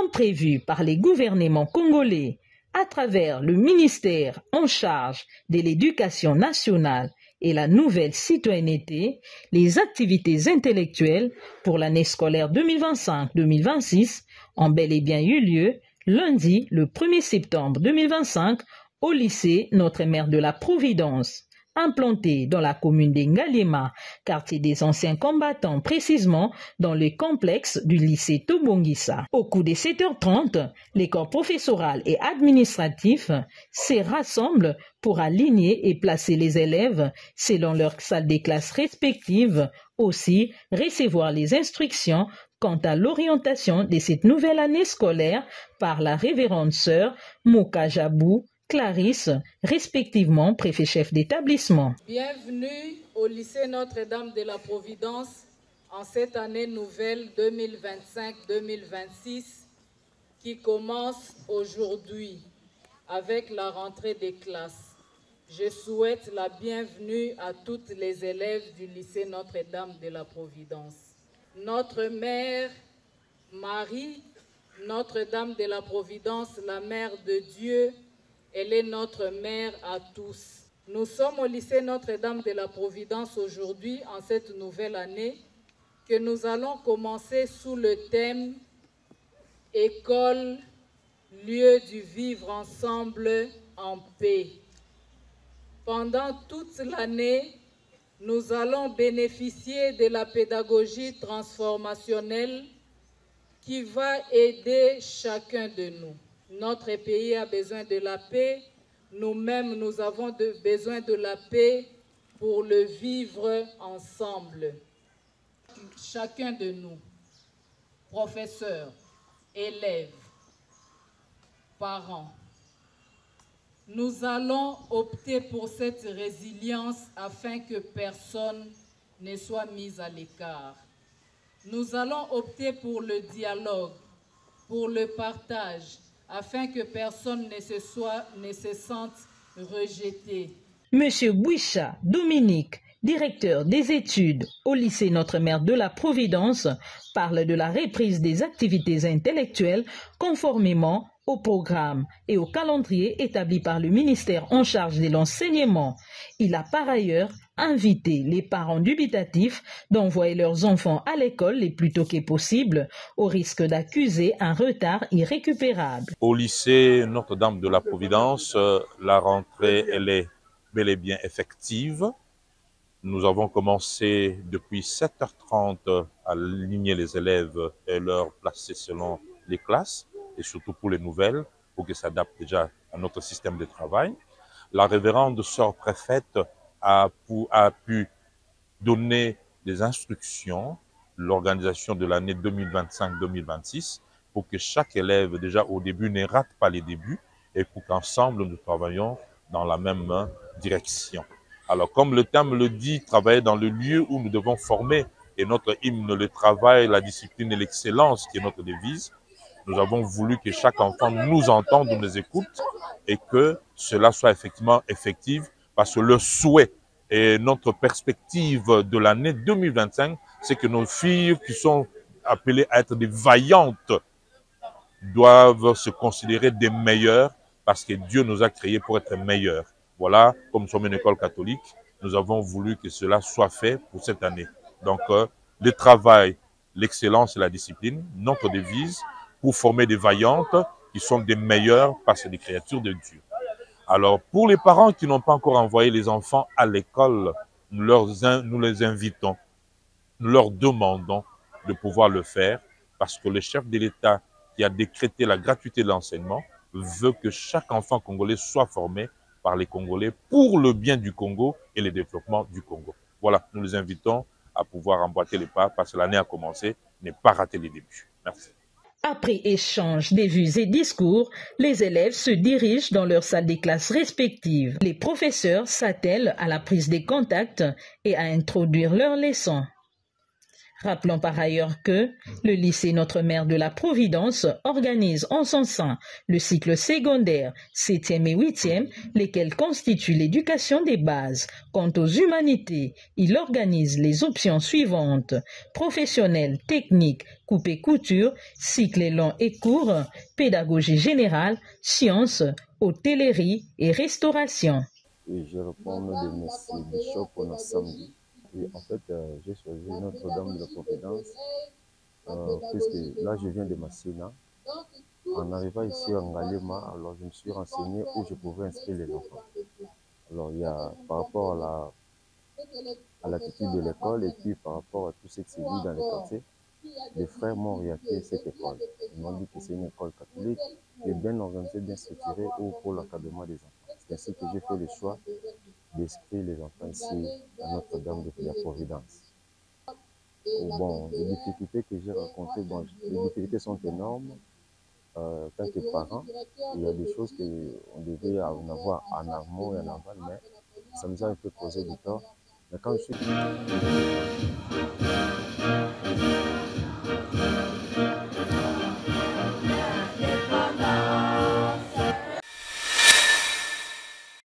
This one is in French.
comme prévu par les gouvernements congolais à travers le ministère en charge de l'éducation nationale et la nouvelle citoyenneté, les activités intellectuelles pour l'année scolaire 2025-2026 ont bel et bien eu lieu lundi le 1er septembre 2025 au lycée Notre-Mère de la Providence, implanté dans la commune d'Engaliema, quartier des anciens combattants, précisément dans le complexe du lycée Tobongisa. Au cours des 7h30, les corps professoral et administratif se rassemblent pour aligner et placer les élèves selon leurs salles de classe respectives, aussi recevoir les instructions quant à l'orientation de cette nouvelle année scolaire par la révérende sœur Moka Jabou, Clarisse, respectivement préfet-chef d'établissement. Bienvenue au lycée Notre-Dame de la Providence en cette année nouvelle 2025-2026 qui commence aujourd'hui avec la rentrée des classes. Je souhaite la bienvenue à toutes les élèves du lycée Notre-Dame de la Providence. Notre mère Marie, Notre-Dame de la Providence, la mère de Dieu, elle est notre mère à tous. Nous sommes au lycée Notre-Dame de la Providence aujourd'hui, en cette nouvelle année, que nous allons commencer sous le thème « École, lieu du vivre ensemble en paix ». Pendant toute l'année, nous allons bénéficier de la pédagogie transformationnelle qui va aider chacun de nous. Notre pays a besoin de la paix. Nous-mêmes, nous avons besoin de la paix pour le vivre ensemble. Chacun de nous, professeurs, élèves, parents, nous allons opter pour cette résilience afin que personne ne soit mis à l'écart. Nous allons opter pour le dialogue, pour le partage, afin que personne ne se sente rejeté. Monsieur Bouicha Dominique, directeur des études au lycée Notre-Mère de la Providence, parle de la reprise des activités intellectuelles conformément au programme et au calendrier établi par le ministère en charge de l'enseignement. Il a par ailleurs invité les parents dubitatifs d'envoyer leurs enfants à l'école le plus tôt que possible, au risque d'accuser un retard irrécupérable. Au lycée Notre-Dame de la Providence, la rentrée elle est bel et bien effective. Nous avons commencé depuis 7h30 à aligner les élèves et leur placer selon les classes, et surtout pour les nouvelles, pour qu'ils s'adaptent déjà à notre système de travail. La révérende sœur préfète a pu donner des instructions, l'organisation de l'année 2025-2026, pour que chaque élève, déjà au début, ne rate pas les débuts, et pour qu'ensemble nous travaillions dans la même direction. Alors, comme le thème le dit, travailler dans le lieu où nous devons former, et notre hymne, le travail, la discipline et l'excellence, qui est notre devise, nous avons voulu que chaque enfant nous entende, nous écoute, et que cela soit effectivement effectif, parce que le souhait et notre perspective de l'année 2025, c'est que nos filles qui sont appelées à être des vaillantes doivent se considérer des meilleures, parce que Dieu nous a créés pour être meilleurs. Voilà, comme nous sommes une école catholique, nous avons voulu que cela soit fait pour cette année. Donc, le travail, l'excellence et la discipline, notre devise, pour former des vaillantes qui sont des meilleures parce que des créatures de Dieu. Alors, pour les parents qui n'ont pas encore envoyé les enfants à l'école, nous les invitons, nous leur demandons de pouvoir le faire parce que le chef de l'État qui a décrété la gratuité de l'enseignement veut que chaque enfant congolais soit formé par les Congolais pour le bien du Congo et le développement du Congo. Voilà, nous les invitons à pouvoir emboîter les pas parce que l'année a commencé, ne pas rater les débuts. Merci. Après échange des vues et discours, les élèves se dirigent dans leurs salles de classe respectives. Les professeurs s'attellent à la prise des contacts et à introduire leurs leçons. Rappelons par ailleurs que le lycée Notre-Mère de la Providence organise en son sein le cycle secondaire 7e et 8e, lesquels constituent l'éducation des bases. Quant aux humanités, il organise les options suivantes: professionnel, technique, coupe et couture, cycle long et court, pédagogie générale, sciences, hôtellerie et restauration. Et je réponds de M. Bishop pour samedi. Et en fait, j'ai choisi Notre-Dame de la Providence, puisque là, je viens de Massina. En arrivant ici à Ngalema, alors je me suis renseigné où je pouvais inscrire les enfants. Alors, il y a par rapport à l'attitude de l'école et puis par rapport à tout ce qui se vit dans les quartiers, les frères m'ont orienté cette école. Ils m'ont dit que c'est une école catholique, qui est bien organisée, bien structurée pour l'encadrement des enfants. C'est ainsi que j'ai fait le choix d'inscrire les enfants ici à Notre-Dame de la Providence. Bon, les difficultés que j'ai rencontrées, bon, les difficultés sont énormes. Tant que parents, il y a des choses qu'on devait en avoir en amont et en aval, mais ça nous a un peu causé du tort. Mais quand je suis